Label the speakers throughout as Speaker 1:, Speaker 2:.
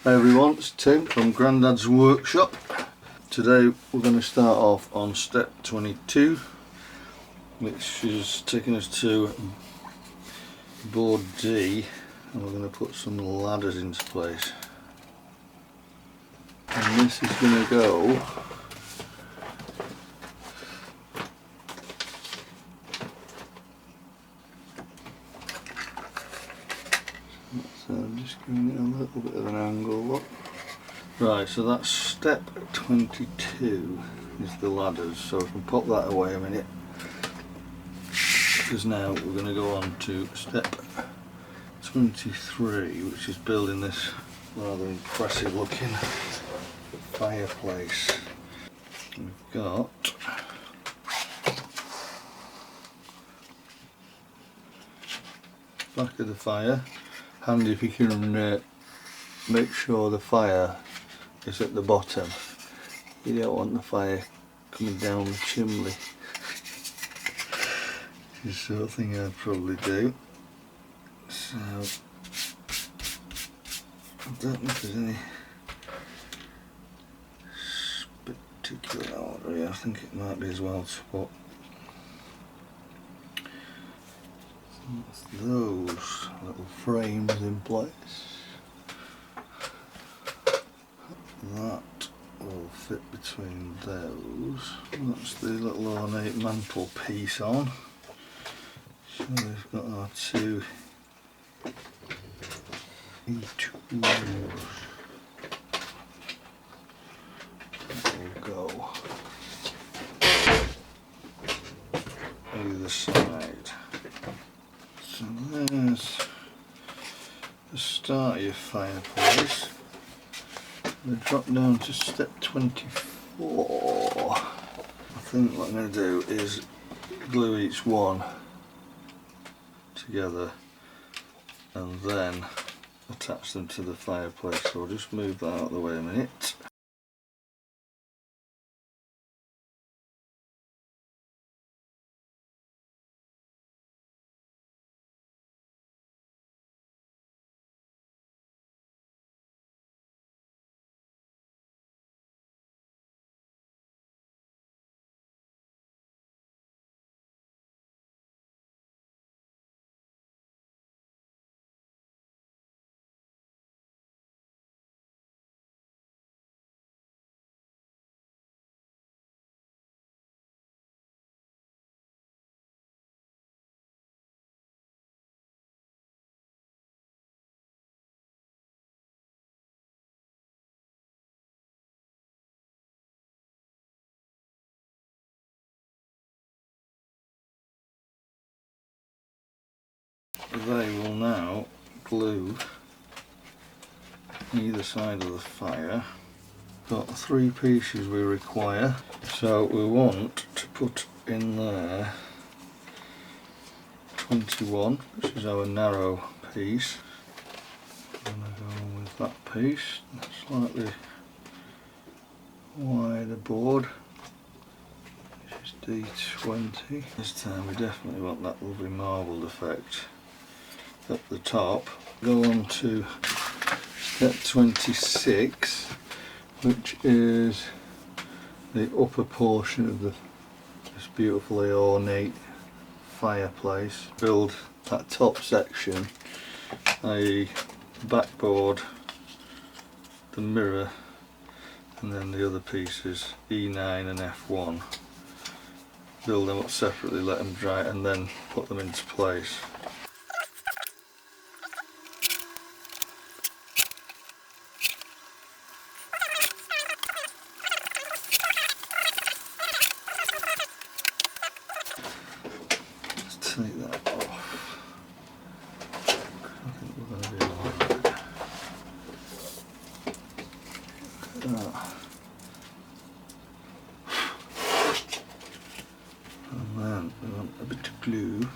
Speaker 1: Hi everyone, it's Tim from Grandad's Workshop. Today we're going to start off on step 22, which is taking us to board D, and we're going to put some ladders into place. And this is going to go so I'm just giving it a little bit of an angle look. Right, so that's step 22 is the ladders, so we can pop that away a minute, because now we're going to go on to step 23, which is building this rather impressive looking fireplace. We've got back of the fire. Handy if you can make sure the fire is at the bottom. You don't want the fire coming down the chimney. It's the sort of thing I'd probably do. So I don't know if there's any particular order here. I think it might be as well to put those little frames in place. That will fit between those. That's the little ornate mantle piece on. So we've got our two E2s. That will go either side. So there's the start of your fireplace. We drop down to step 24. I think what I'm going to do is glue each one together and then attach them to the fireplace. So I'll just move that out of the way a minute. They will now glue either side of the fire. Got 3 pieces we require, so we want to put in there 21, which is our narrow piece. I'm going to go with that piece, slightly wider board, which is D20. This time we definitely want that lovely marbled effect at the top. Go on to step 26, which is the upper portion of this beautifully ornate fireplace. Build that top section, i.e. the backboard, the mirror, and then the other pieces E9 and F1. Build them up separately, let them dry, and then put them into place. Take that off. I think we're going to be alright. And then we want a bit of glue.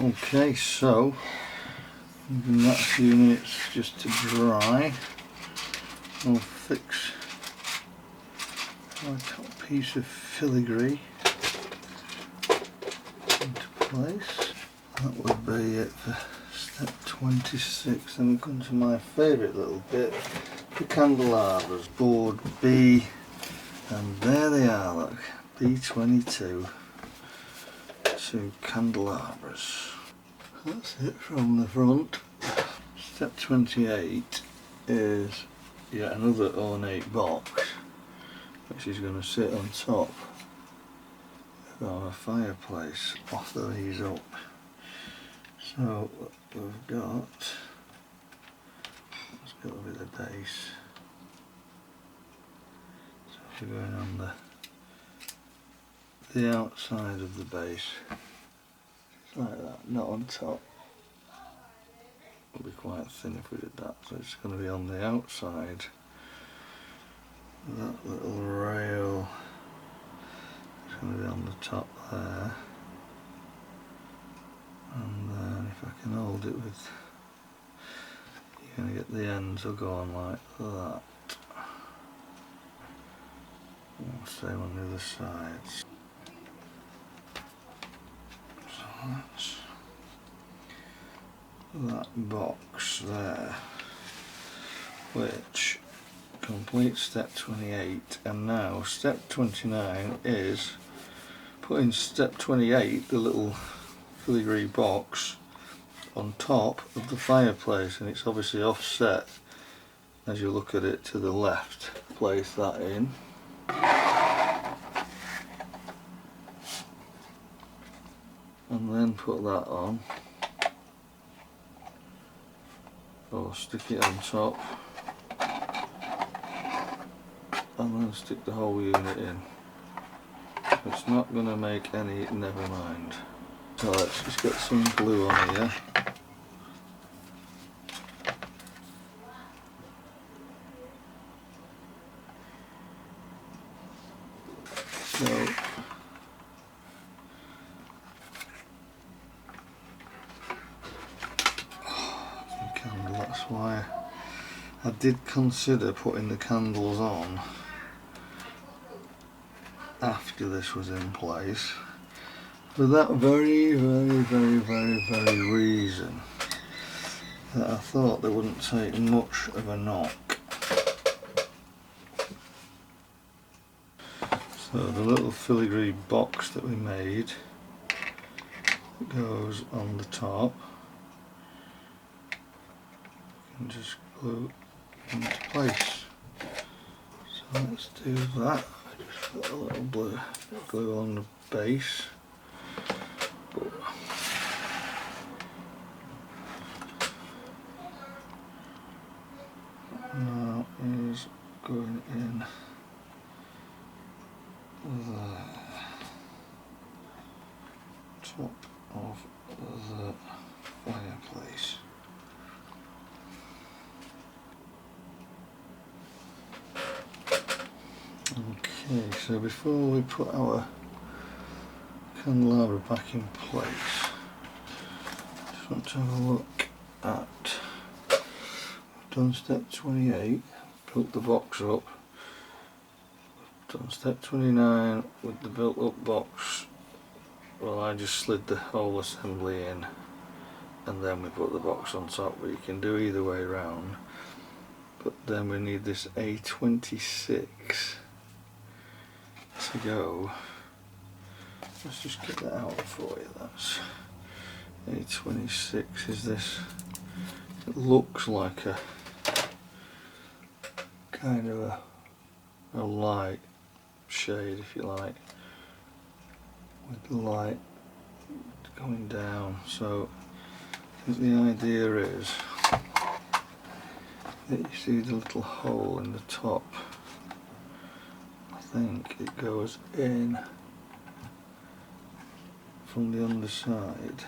Speaker 1: Okay, so giving that a few minutes just to dry. I'll fix my top piece of filigree into place. That would be it for step 26. Then we come to my favourite little bit, the candelabras. Board B, and there they are, look, B22. 2 candelabras. That's it from the front. Step 28 is yet another ornate box which is going to sit on top of our fireplace. Offer these up. So we've got, let's go with the base. So we're going on the outside of the base, like that, not on top. It'll be quite thin if we did that, so it's going to be on the outside. That little rail is going to be on the top there, and then if I can hold it with, you're going to get the ends will go on like that. And same on the other sides. So that's that box there, which completes step 28, and now step 29 is putting step 28, the little filigree box, on top of the fireplace, and it's obviously offset as you look at it to the left. Place that in. And then put that on, or stick it on top, and then stick the whole unit in. It's not going to make any, never mind. So let's just get some glue on here. So candle, that's why I did consider putting the candles on after this was in place, for that very reason, that I thought they wouldn't take much of a knock. So the little filigree box that we made goes on the top, and just glue into place. So let's do that. Just put a little glue on the base. Now is going in there, top of the fireplace. Okay, so before we put our candelabra back in place, just want to have a look at, I've done step 28, built the box up, done step 29 with the built up box. Well, I just slid the whole assembly in and then we put the box on top, but you can do either way round. But then we need this A26 to go. Let's just get that out for you. That's A26 is this, it looks like a kind of a light shade, if you like, with the light going down. So I think the idea is that you see the little hole in the top. I think it goes in from the underside.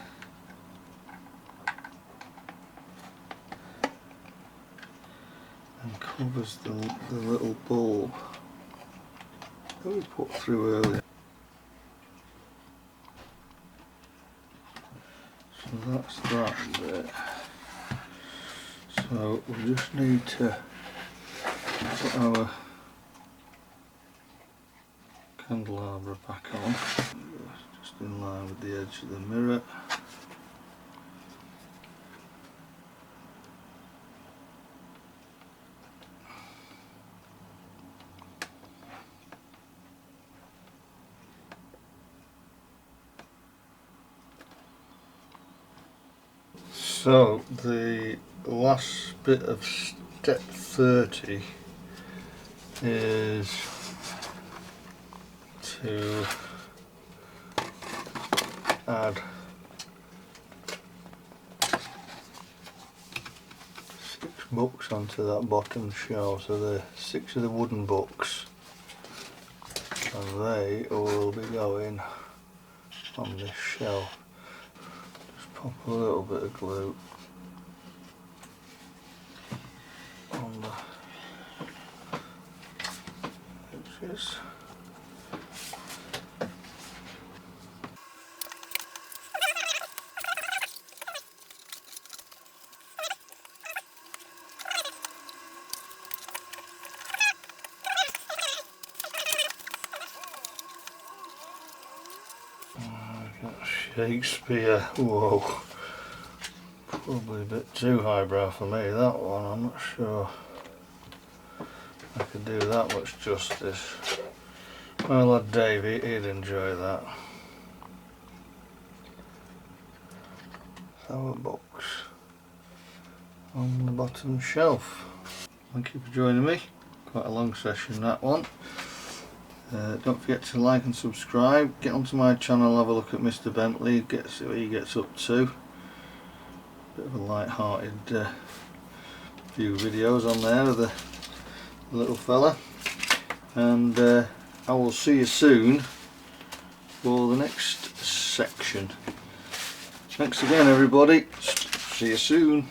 Speaker 1: And covers the little bulb that we put through earlier. So that's that bit. So we just need to put our candelabra back on, just in line with the edge of the mirror. So the last bit of step 30 is to add 6 books onto that bottom shelf. So the 6 of the wooden books, and they will be going on this shelf. Just pop a little bit of glue on the edges. Shakespeare, whoa, probably a bit too highbrow for me, that one. I'm not sure I could do that much justice. My lad Davey, he'd enjoy that. Our books on the bottom shelf. Thank you for joining me. Quite a long session, that one. Don't forget to like and subscribe. Get onto my channel, have a look at Mr. Bentley, see what he gets up to. Bit of a light-hearted few videos on there of the little fella. And I will see you soon for the next section. Thanks again everybody. See you soon.